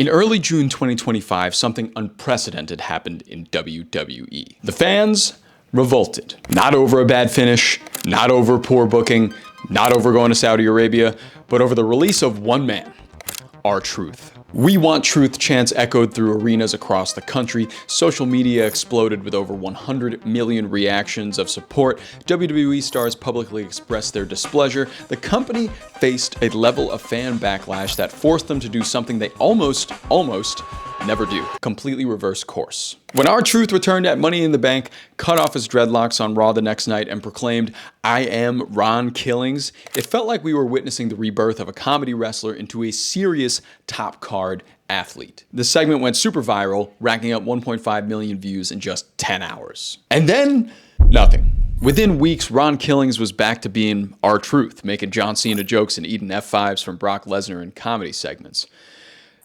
In early June 2025, something unprecedented happened in WWE. The fans revolted. Not over a bad finish, not over poor booking, not over going to Saudi Arabia, but over the release of one man, rtruth. "We want truth" chants echoed through arenas across the country. Social media exploded with over 100 million reactions of support. WWE stars publicly expressed their displeasure. The company faced a level of fan backlash that forced them to do something they almost never do: completely reverse course. When rtruth returned at Money in the Bank, cut off his dreadlocks on Raw the next night, and proclaimed, "I am Ron Killings," it felt like we were witnessing the rebirth of a comedy wrestler into a serious top card athlete. The segment went super viral, racking up 1.5 million views in just 10 hours. And then, nothing. Within weeks, Ron Killings was back to being rtruth, making John Cena jokes and eating F5s from Brock Lesnar in comedy segments.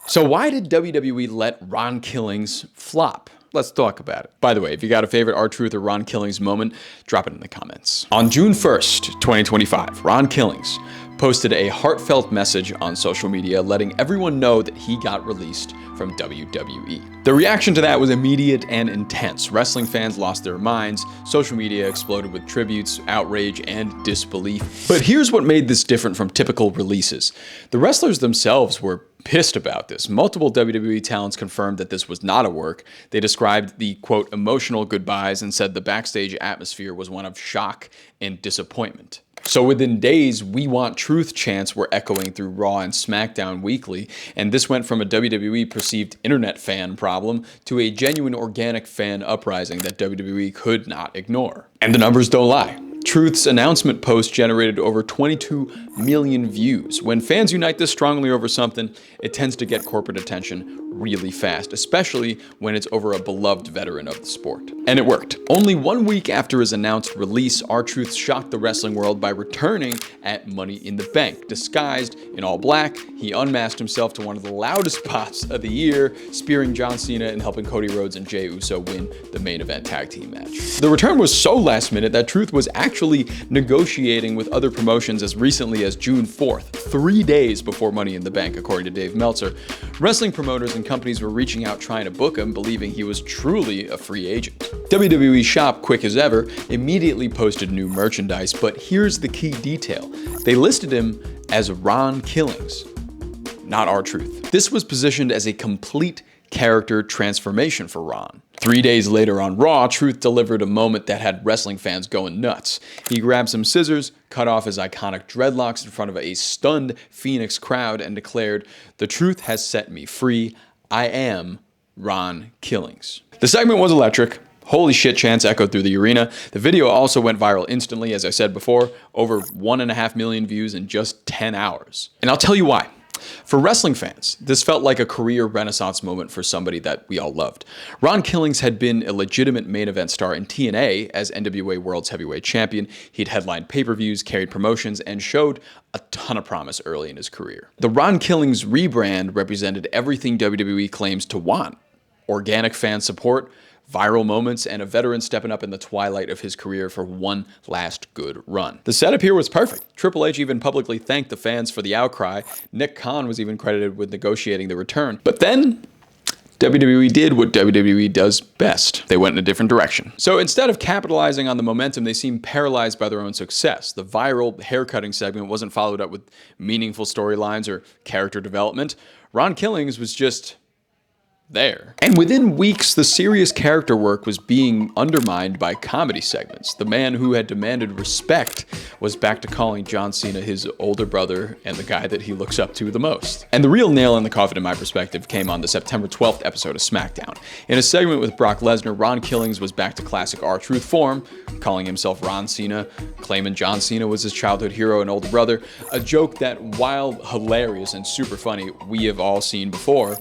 So why did WWE let Ron Killings flop? Let's talk about it. By the way, if you got a favorite rtruth or Ron Killings moment, drop it in the comments. On June 1st, 2025, Ron Killings posted a heartfelt message on social media letting everyone know that he got released from WWE. The reaction to that was immediate and intense. Wrestling fans lost their minds. Social media exploded with tributes, outrage, and disbelief. But here's what made this different from typical releases. The wrestlers themselves were pissed about this. Multiple WWE talents confirmed that this was not a work. They described the, quote, emotional goodbyes and said the backstage atmosphere was one of shock and disappointment. So within days, "We want truth" chants were echoing through Raw and SmackDown weekly, and this went from a WWE perceived internet fan problem to a genuine organic fan uprising that WWE could not ignore. And the numbers don't lie. Truth's announcement post generated over 22 million views. When fans unite this strongly over something, it tends to get corporate attention really fast, especially when it's over a beloved veteran of the sport. And it worked. Only 1 week after his announced release, rtruth shocked the wrestling world by returning at Money in the Bank. Disguised in all black, he unmasked himself to one of the loudest pops of the year, spearing John Cena and helping Cody Rhodes and Jey Uso win the main event tag team match. The return was so last minute that Truth was actually negotiating with other promotions as recently as June 4th, 3 days before Money in the Bank, according to Dave Meltzer. Wrestling promoters and companies were reaching out trying to book him, believing he was truly a free agent. WWE Shop, quick as ever, immediately posted new merchandise, but here's the key detail. They listed him as Ron Killings, not rtruth. This was positioned as a complete character transformation for Ron. 3 days later on Raw, Truth delivered a moment that had wrestling fans going nuts. He grabbed some scissors, cut off his iconic dreadlocks in front of a stunned Phoenix crowd, and declared, "The truth has set me free. I am Ron Killings." The segment was electric. Holy shit chants echoed through the arena. The video also went viral instantly, as I said before, over 1.5 million views in just 10 hours. And I'll tell you why. For wrestling fans, this felt like a career renaissance moment for somebody that we all loved. Ron Killings had been a legitimate main event star in TNA as NWA World's Heavyweight Champion. He'd headlined pay-per-views, carried promotions, and showed a ton of promise early in his career. The Ron Killings rebrand represented everything WWE claims to want: organic fan support, viral moments, and a veteran stepping up in the twilight of his career for one last good run. The setup here was perfect. Triple H even publicly thanked the fans for the outcry. Nick Khan was even credited with negotiating the return. But then WWE did what WWE does best. They went in a different direction. So instead of capitalizing on the momentum, they seemed paralyzed by their own success. The viral haircutting segment wasn't followed up with meaningful storylines or character development. Ron Killings was just there. And within weeks, the serious character work was being undermined by comedy segments. The man who had demanded respect was back to calling John Cena his older brother and the guy that he looks up to the most. And the real nail in the coffin, in my perspective, came on the September 12th episode of SmackDown. In a segment with Brock Lesnar, Ron Killings was back to classic rtruth form, calling himself Ron Cena, claiming John Cena was his childhood hero and older brother, a joke that, while hilarious and super funny, we have all seen before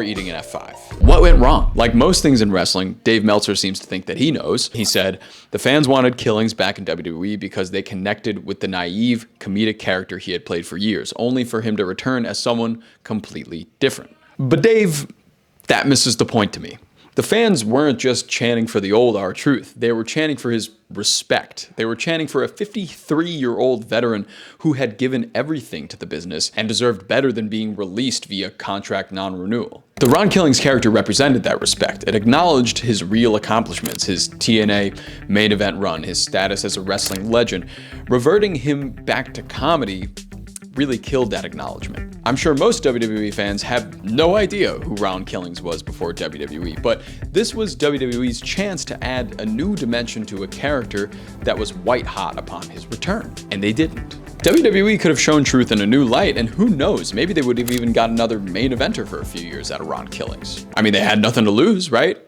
eating an F5. What went wrong? Like most things in wrestling, Dave Meltzer seems to think that he knows. He said, "The fans wanted Killings back in WWE because they connected with the naive, comedic character he had played for years, only for him to return as someone completely different." But Dave, that misses the point to me. The fans weren't just chanting for the old rtruth, they were chanting for his respect. They were chanting for a 53-year-old veteran who had given everything to the business and deserved better than being released via contract non-renewal. The Ron Killings character represented that respect. It acknowledged his real accomplishments, his TNA main event run, his status as a wrestling legend. Reverting him back to comedy really killed that acknowledgement. I'm sure most WWE fans have no idea who Ron Killings was before WWE, but this was WWE's chance to add a new dimension to a character that was white hot upon his return, and they didn't. WWE could have shown Truth in a new light, and who knows, maybe they would have even got another main eventer for a few years out of Ron Killings. I mean, they had nothing to lose, right?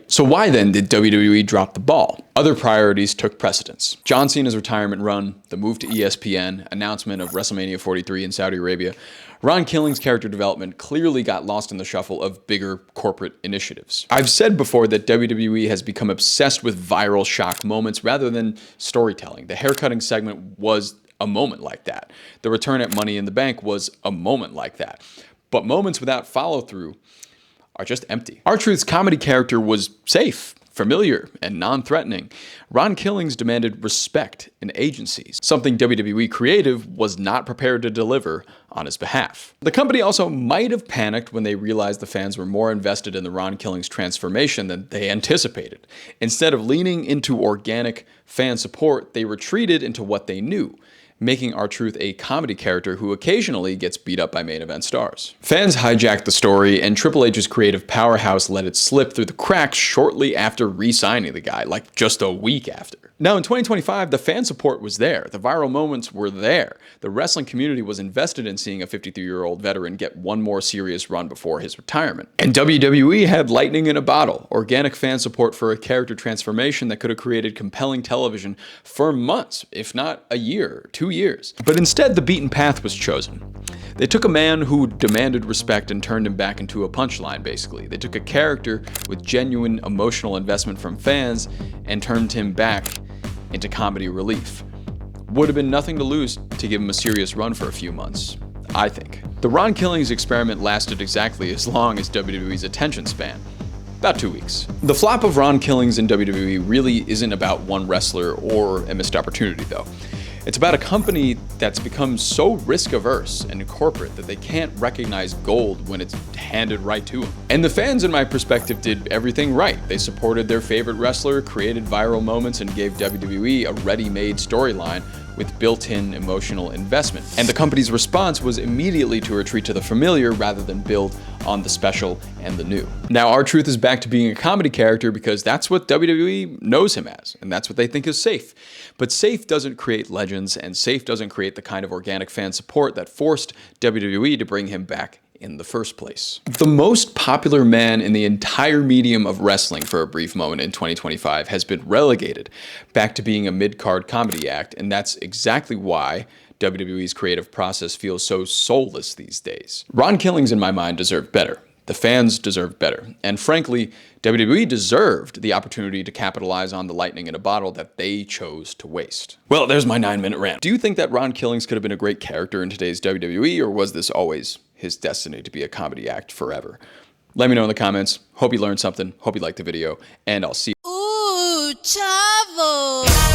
So why then did WWE drop the ball? Other priorities took precedence. John Cena's retirement run, the move to ESPN, announcement of WrestleMania 43 in Saudi Arabia. Ron Killings' character development clearly got lost in the shuffle of bigger corporate initiatives. I've said before that WWE has become obsessed with viral shock moments rather than storytelling. The haircutting segment was a moment like that. The return at Money in the Bank was a moment like that. But moments without follow-through are just empty. rtruth's comedy character was safe, familiar, and non-threatening. Ron Killings demanded respect and agency, something WWE Creative was not prepared to deliver on his behalf. The company also might have panicked when they realized the fans were more invested in the Ron Killings transformation than they anticipated. Instead of leaning into organic fan support, they retreated into what they knew, making rtruth a comedy character who occasionally gets beat up by main event stars. Fans hijacked the story, and Triple H's creative powerhouse let it slip through the cracks shortly after re-signing the guy, like just a week after. Now in 2025, the fan support was there. The viral moments were there. The wrestling community was invested in seeing a 53-year-old veteran get one more serious run before his retirement. And WWE had lightning in a bottle, organic fan support for a character transformation that could have created compelling television for months, if not a year, 2 years. But instead, the beaten path was chosen. They took a man who demanded respect and turned him back into a punchline, basically. They took a character with genuine emotional investment from fans and turned him back into comedy relief. Would have been nothing to lose to give him a serious run for a few months, I think. The Ron Killings experiment lasted exactly as long as WWE's attention span. About 2 weeks. The flop of Ron Killings in WWE really isn't about one wrestler or a missed opportunity, though. It's about a company that's become so risk-averse and corporate that they can't recognize gold when it's handed right to them. And the fans, in my perspective, did everything right. They supported their favorite wrestler, created viral moments, and gave WWE a ready-made storyline with built-in emotional investment. And the company's response was immediately to retreat to the familiar rather than build on the special and the new. Now, rtruth is back to being a comedy character because that's what WWE knows him as, and that's what they think is safe. But safe doesn't create legends, and safe doesn't create the kind of organic fan support that forced WWE to bring him back in the first place. The most popular man in the entire medium of wrestling for a brief moment in 2025 has been relegated back to being a mid-card comedy act, and that's exactly why WWE's creative process feels so soulless these days. Ron Killings, in my mind, deserved better. The fans deserved better. And frankly, WWE deserved the opportunity to capitalize on the lightning in a bottle that they chose to waste. Well, there's my 9-minute rant. Do you think that Ron Killings could have been a great character in today's WWE, or was this always his destiny to be a comedy act forever? Let me know in the comments. Hope you learned something. Hope you liked the video, and I'll see you. Ooo Chavo!